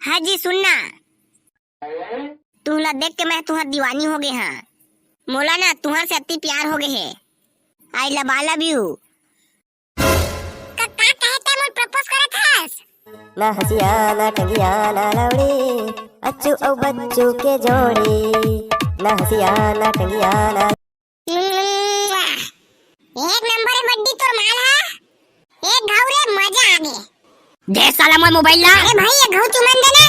हाँ जी सुनना, तुहला देख के मैं तुहर दीवानी हो गए हाँ। मोला ना तुहर से अति प्यार हो गए है। I love you. का कहते मुझ प्रपोज करत हस? ना हसिया ना टंगिया ना लवड़ी, अच्चू औ बच्चू के जोड़ी। ना हसिया ना टंगिया ना। एक नंबर है बड्डी तोर माल है। एक घाव रे मजा आ गए। दे साला मोर मोबाइल ला। अरे भाई ये घाव चुमन देना।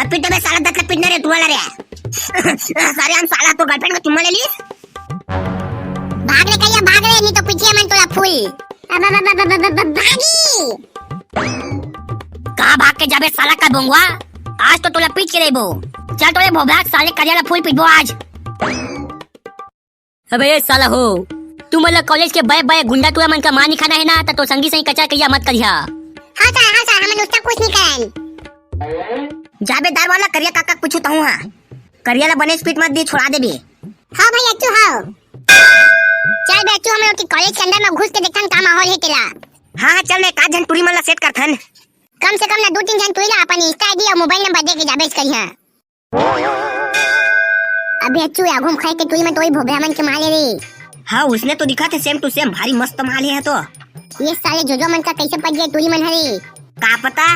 पिट्टे में साला दत्त पिटने रे तुवाला रे। सारे हम साला तो गर्लफ्रेंड को चुम्मा ले ली। भाग ले कहिया भाग ले, नहीं तो पीछे मन तोला फूल। भागी। कहाँ भाग के जाबे साला का बोंगवा? आज तो तोला पीछ के लेबो। चल तोले भोभाग साले करियाला फूल पीटबो आज। अबे ये साला हो, तू मतलब कॉलेज के बय बय गुंडा टूरा मन का मां नहीं खाना है ना, तो संगी सही कचा कहिया मत करिया। हाँ सर हमन उसका कुछ नहीं करन। जाबे दार वाला करिया काका पूछू तहु हां। करिया ला बने स्पीड मत दी, छोड़ा दे भी। हां भाई अच्छू हां। चल बे अच्छू, हम लोग कॉलेज के अंदर में घुस के देखथन का माहौल है तेला। हां चल ने का जन टूरी मन ला सेट करथन। कम से कम ना 2-3 जन टूरी ला अपन इंस्टा आईडी और मोबाइल नंबर दे के जाबे करिया। अबे अच्छू या घूम खाए के टूरी में तोई भोबरा मन के माले रे। हाँ उसने तो दिखा थे सेम टू सेम, भारी मस्त माल है तो। ये साले जोजो मन का कैसे पट गए टूरी मन हरे? का पता,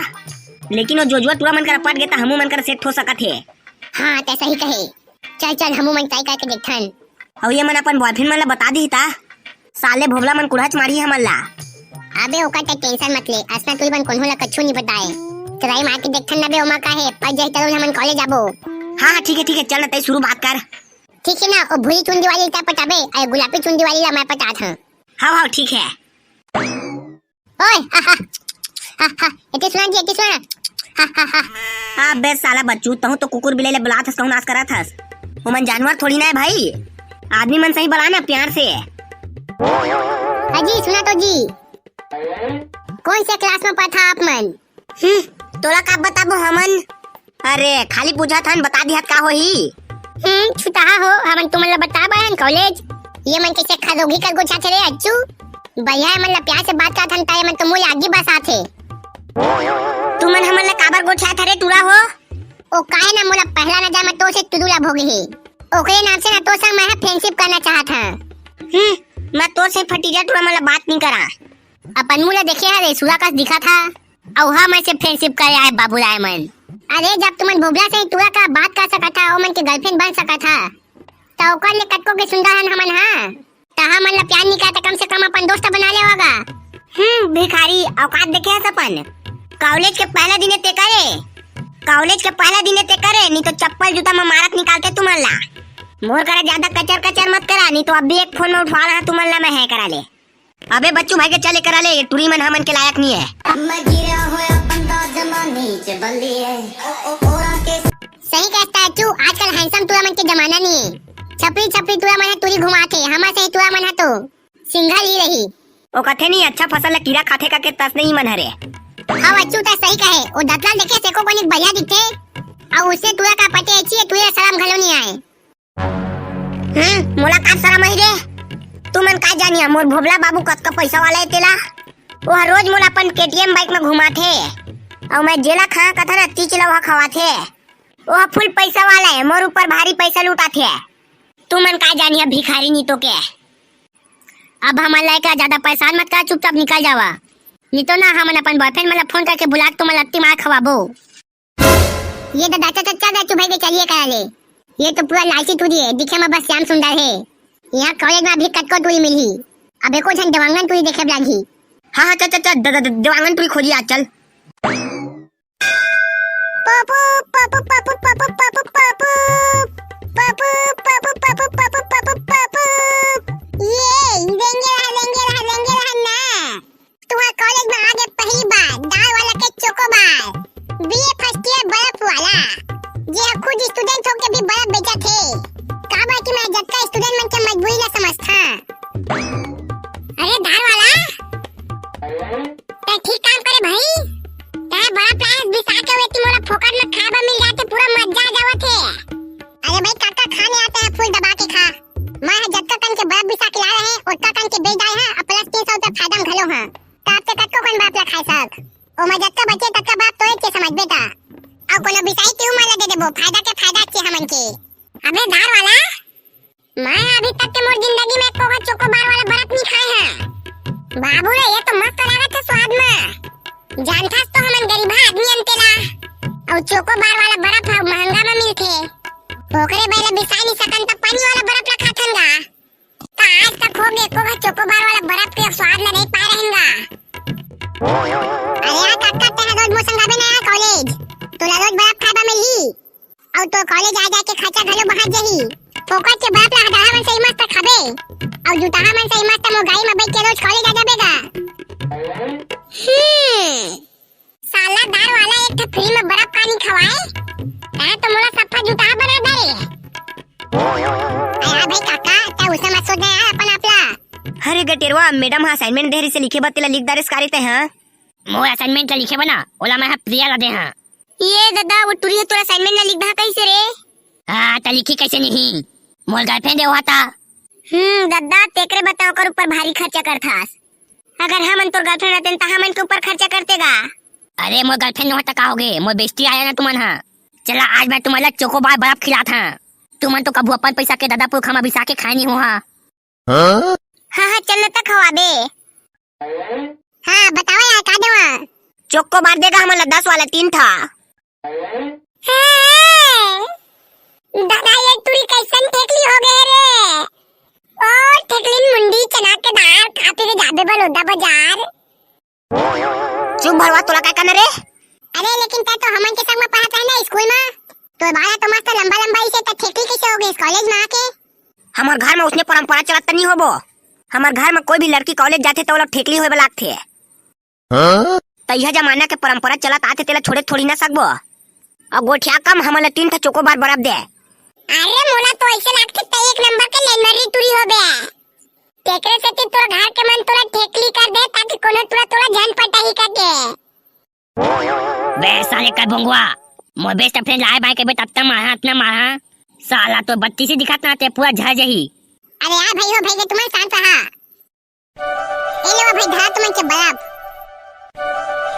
लेकिन वो जोजो टूरा मन का पट गया था, हमू मन का सेट हो सका थे। हाँ ते सही कहे। चल चल हमू मन ट्राई करके देखथन। और ये मन अपन बॉयफ्रेंड मन ला बता दी ता, साले भोबला मन कुड़हच मारी हमन ला। अबे ओका टे टेंशन मत ले, असना टूरी मन कोन्हो ला कछु नहीं बताए। ट्राई मार के देखथन ना बे, ओमा का है पट जाए तो हमन कॉलेज आबो। हाँ ठीक है चल ना तै शुरू बात कर। ठीक है ना, और भूरी चुंदी वाली ता पटाबे, और गुलाबी चुंदी वाली ला मैं पटात हूं। हाँ ठीक है। ओए इतने सुना। अबे साला बच्चू, तहु तो कुकुर बिल्ली ले बुलात हस, कहूं नाश करत हस। ओमन जानवर थोड़ी ना है भाई, आदमी मन सही बुला ना प्यार से। हाजी सुना तो जी। कौन से क्लास में पढ़ा आप मन? तोला का बताबो हमन? अरे खाली पूछा था, बता दिहत का होही। छुटा हो हमन तुमन ला बता बाहन कॉलेज। ये मन कैसे खादोगी कर गोछा थे रे अच्छू। भैया मन ला प्यार से बात करथन ताए मन तो मोय आगे बस आथे। तुमन हमन ला काबर गोछा थे रे टूरा हो? ओ काहे ना मोला पहला नजर में तो से तुदुला भोगे हे। ओकरे नाम से ना तो संग मैं फ्रेंडशिप करना चाहत हां। मैं तो से फटीजा टूरा मन ला बात नहीं करा। अपन मुला देखे हरे सुला का दिखा था, औ हा मैं से फ्रेंडशिप करे आए बाबूराय मन। अरे जब तुमन भोबला से तुरा का बात कर सका था, ओमन के गर्लफ्रेंड बन सका था, तो ओकर ले कटको के सुंदर हन हमन हां। तहा मन ला प्यार नहीं करता, कम से कम अपन दोस्त बना ले होगा। भिखारी औकात देखे है अपन। कॉलेज के पहला दिन ते करे, नहीं तो चप्पल जूता में मारत निकालते तुमन ला। मोर करा ज्यादा कचर मत करा, नहीं तो अब भी एक फोन में उठवा रहा तुमन ला मैं है करा ले। अबे बच्चू भाई के चले करा ले, टूरी मन हमन के लायक नहीं है। सही कहता है तू, आजकल हैंडसम टूरा मन के जमाना नहीं है। छपरी टूरा मन टूरी घुमाते, हमा से टूरा मन तो सिंगल ही रही। ओ कथे नहीं अच्छा फसल ला कीड़ा खाथे का के तस नहीं मन हरे। हां बच्चू ता सही कहे, ओ दतला देखे से को कोनी भैया दिखे, और उससे टूरा का पटे अच्छी टूरा सलाम घलो नहीं आए। मुलाकात शर्म आई रे। तू मन का जानिया मोर भोबला बाबू कत का पैसा वाला है तेला। वो रोज मोला अपन केटीएम बाइक में घुमाथे, और मैं जेला खा कथा ना तीच लवा खवाथे। वो फुल पैसा वाला है, मोर ऊपर भारी पैसा लूटाथे। तू मन का जानिया भिखारी नी तो के। अब हमन लायक ज्यादा परेशान मत कर, चुपचाप निकल जावा, नहीं तो ना हमन अपन बॉयफ्रेंड मला फोन करके बुला के तुम लत्ती मार खवाबो। ये दादा चाचा तू भाई के चलिए करा ले। ये तो पूरा लालची टूरी है, दिखे में बस श्याम सुंदर है। यहाँ कॉलेज में अभी कटको टूरी मिली, अब एको झन देवांगन टूरी देखे लागी। हाँ चल देवांगन टूरी खोजी आज चल। पापू पापू पापू पापू पापू पापू पापू पापू पापू पापू पापू पापू ये लेंगे ना। तुम्हारा कॉलेज में आगे पहली बार दाल वाला के चोकोबार बीए फर्स्ट ईयर बर्फ वाला, ये खुद स्टूडेंट होके भी बर्फ बेचा थे। काबा कि मैं जब का स्टूडेंट मन के मजबूरी ना समझता। अरे दाल वाला ते ठीक काम करे भाई, ते बड़ा प्लास बिसा के वेती मोला फोकट में खाबा मिल जाते, पूरा मजा आ जावत है। अरे भाई काका खाने आते हैं फुल दबा के खा। मैं जब तक कन के बर्फ बिसा के ला रहे हैं, उतना कन के बेच जाए हैं, प्लस 300 रुपया फायदा में घलो हां। तो आपके कट को कौन बाप ला खाए सक। ओमा जत्ता बचे तत्का बाप तो एक के समझ बेटा। और कोनो बिसाई क्यों माला दे देबो, फायदा के फायदा के हमन के। अबे धार वाला, मैं अभी तक के मोर जिंदगी में कोका चोकोबार वाला बर्फ नहीं खाए हैं। बाबू रे ये तो मस्त लागत है स्वाद में। जानथास तो हमन गरीबा आदमी अंतेला। और चोकोबार वाला बर्फ महंगा में मिलथे। ओकरे बेले बिसाई नहीं सकन त पानी वाला बर्फ ला खाथन गा। त आज तक हो गए कोका चोकोबार वाला बर्फ के स्वाद ला नहीं पा रहेंगा। अरे यार काका तेरा रोज मोसंगाबे नया कॉलेज। तोला रोज बर्फ खाबा मिलही। और तो कॉलेज आ जा के खर्चा घलो बढ़ा जाही। फोकट के बर्फ ला हटाहा मन सही मस्त खाबे। और जुटाहा मन सही मस्त मो गाड़ी में बैठ के रोज कॉलेज आ जाबेगा। साला दार वाला एक ठो फ्री में बर्फ पानी खवाए। ता तो मोला सफा जुटाहा बना दे। अरे भाई काका ता उसे मत सोचना यार अपन आपला। अरे गटेरवा मैडम हा असाइनमेंट देहरी से लिखे बतेला लिख दारिस कारिते हां। मोर असाइनमेंट ला लिखे बना ओला मैं प्रिया ला दे हां। ये दादा वो टुरी तोरा असाइनमेंट ला लिख दा कैसे रे? हां त लिखी कैसे नहीं मोर गर्लफ्रेंड हुआ था। दादा तेकरे बताओ कर ऊपर भारी खर्चा करथास। अगर हमन तोर गर्लफ्रेंड रहते त हमन के ऊपर खर्चा करतेगा। अरे मोर गर्लफ्रेंड होता का होगे मोर बेइज्जती आया ना तुमन हां। चला आज मैं तुम्हारा चोकोबार बर्फ खिलाता हां। तुमन तो कबू अपन पैसा के दादापुर खामा बिसा के खाए नहीं हो हां। हाँ चल तक खवाबे। हाँ बताओ यार का देवा? चोकोबार देगा हमला 10 वाला 3 था। दादा ये तुरी कैसन ठेकली हो गए रे। और ठेकली मुंडी चना के दाल खाते के जाबे बलोदा बाजार। चुप भरवा तोला काय करना रे? अरे लेकिन ता तो हमन के संग में पढ़त है ना स्कूल में। तो बाला तो मस्त लंबा लंबा इसे त ठेकली कैसे हो गई इस कॉलेज में आके? हमार घर में उसने परंपरा चलत नहीं होबो। हमार घर में कोई भी लड़की कॉलेज जाते तो वो लोग ठेकली होए वाला थे। तो यह जमाना के परंपरा चलत आते तेला छोड़े थोड़ी ना सकबो। और गोठिया कम हमला 3 था चोकोबार बर्फ दे। अरे मोला तो ऐसे लागते त एक नंबर के लेनरी टूरी हो बे। तेकरे से तोरा घर के मन तोरा ठेकली कर दे ताकि कोनो तोरा जान पटाही कर दे। बे साले का भंगवा मोर बेस्ट फ्रेंड लाए भाई के बेटा इतना मारा साला तो 32 ही दिखाता ते पूरा झड़ जही। अरे यार भाई हो भाई के तुम्हारे शांत रहा। ये लो भाई धरा तुमन के बर्फ।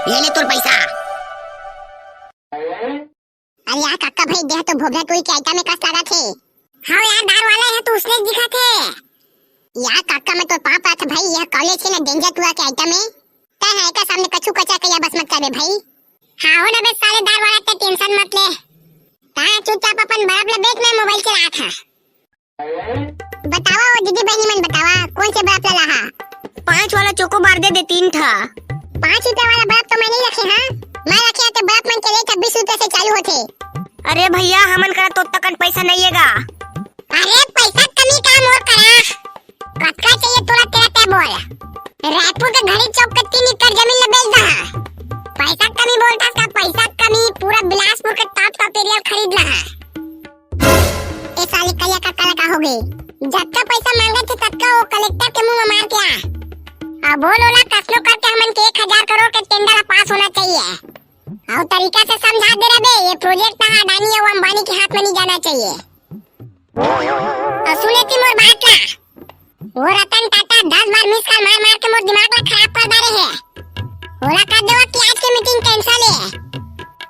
ये ले तोर पैसा। अरे यार काका भाई देह तो भोगला टोई के आइटम में कस लगा थे। हाँ यार दार वाला है तो उसने दिखा थे। यार काका मैं तो पापा था भाई यह कॉलेज से ना डेंजर टूआ के आइटम में ता है का सामने कछु कचा के या बस मत करे भाई। हाँ हो ना बे साले दार वाला ते टेंशन मत ले। ता चुपचाप अपन बर्फ ले बेच मैं मोबाइल चला था। बतावा वो दीदी बहनी मन बतावा कौन से बर्फ ला रहा? 5 वाला चोकोबार दे दे 3 था। 5 रुपए वाला बर्फ तो मैं नहीं रखे हाँ। मैं रखे तो बर्फ मन के रेट 20 रुपए से चालू होते। अरे भैया हमन करा तो तकन पैसा नहीं हैगा। अरे पैसा कमी काम और करा। कटका चाहिए तोरा तेरा ते बोल। रायपुर के घड़ी चौक के 3 एकड़ जमीन ले बेच दहा। पैसा कमी बोलता का पैसा कमी पूरा बिलासपुर के टॉप एरिया खरीद लहा। ए साले कलिया का काला का हो गई। जत्ता पैसा मांगे थे तत्का वो कलेक्टर के मुंह में मार दिया। अब बोलोला कसलो करके हमन के 1000 करोड़ के टेंडर पास होना चाहिए। और तरीका से समझा दे रहे ये प्रोजेक्ट ना अडानी और अंबानी के हाथ में नहीं जाना चाहिए। सुने थी मोर बात ला। वो रतन टाटा 10 बार मिस कॉल मार मार के मोर दिमाग ला खराब कर डाले है। बोला कर देवा कि आज की मीटिंग कैंसिल है।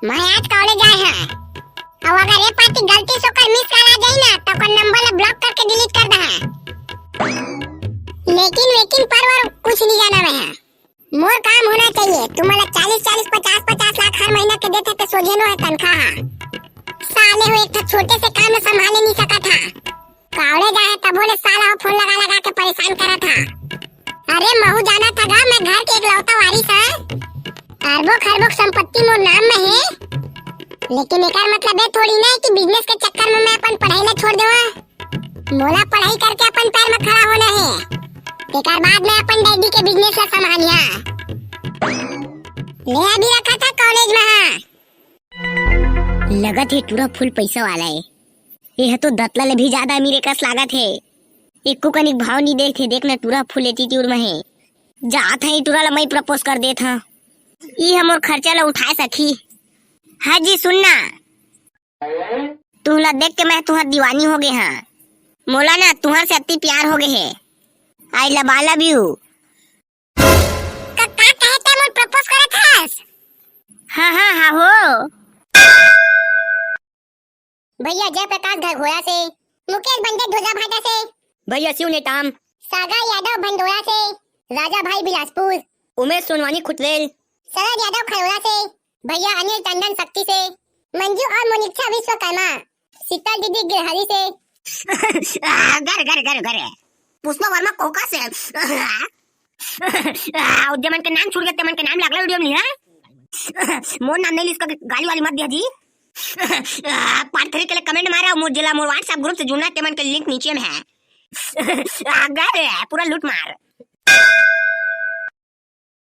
मैं आज कॉलेज आया है। और अगर ये पार्टी गलती से कर मिस कॉल आ जाए ना तो कोई नंबर ला ब्लॉक करके डिलीट कर दहा। लेकिन पर कुछ नहीं जाना मैं। मोर काम होना चाहिए। तुम्हारा 40 50 लाख हर महीना के देते तो सोझे नो है तनख्वाह। साले हो एक छोटे से काम में संभाले नहीं सका था। कॉलेज आया तब बोले साला हो फोन लगा के परेशान करा था। अरे महू जाना था गा मैं घर के इकलौता वारिस है। अरबों खरबों संपत्ति मोर नाम में है। लेकिन एकर मतलब ये थोड़ी ना है कि बिजनेस के चक्कर में मैं अपन पढ़ाई ला छोड़ देवा। मोला पढ़ाई करके अपन पैर में खड़ा होना है। एकर बाद में अपन डैडी के बिजनेस ला संभालिया। ले अभी रखा था कॉलेज में हाँ। लगत है पूरा फुल पैसा वाला है। यह तो दतला ले भी ज्यादा अमीर कस लागत है। एको कनिक भाव नहीं देखे देखना पूरा फुल एटीट्यूड में है। जात है टूरा ला मैं प्रपोज कर देत हां। ई हमर खर्चा ला उठा सकी। हाँ जी सुनना तुहला देख के मैं तुहर दीवानी हो गए हाँ। मोला ना तुहर से अति प्यार हो गए है। I love you. का कहते मोर प्रपोज करत हस? हाँ हाँ हाँ हो। भैया जयप्रकाश घरघोड़ा से, मुकेश बंदे ध्वजा भाटा से, भैया शिव नेताम, सागर यादव भंडोरा से, राजा भाई बिलासपुर, उमेश सोनवानी खुटलेल, शरद यादव खरोड़ा से, भैया अनिल टंडन शक्ति से, मंजू और मोनिक्षा विश्वकर्मा, शीतल दीदी गिरहरी से, घर घर घर घर पुष्पा वर्मा कोका से उद्यमन के नाम छूट गए, तेमन के नाम लागला वीडियो में नहीं है। मोर नाम नहीं लिख गाली वाली मत दिया जी। पार्ट 3 के लिए कमेंट मारा, मोर जिला मोर व्हाट्सएप ग्रुप से जुड़ना, तेमन के लिंक नीचे में है। पूरा लूट मार।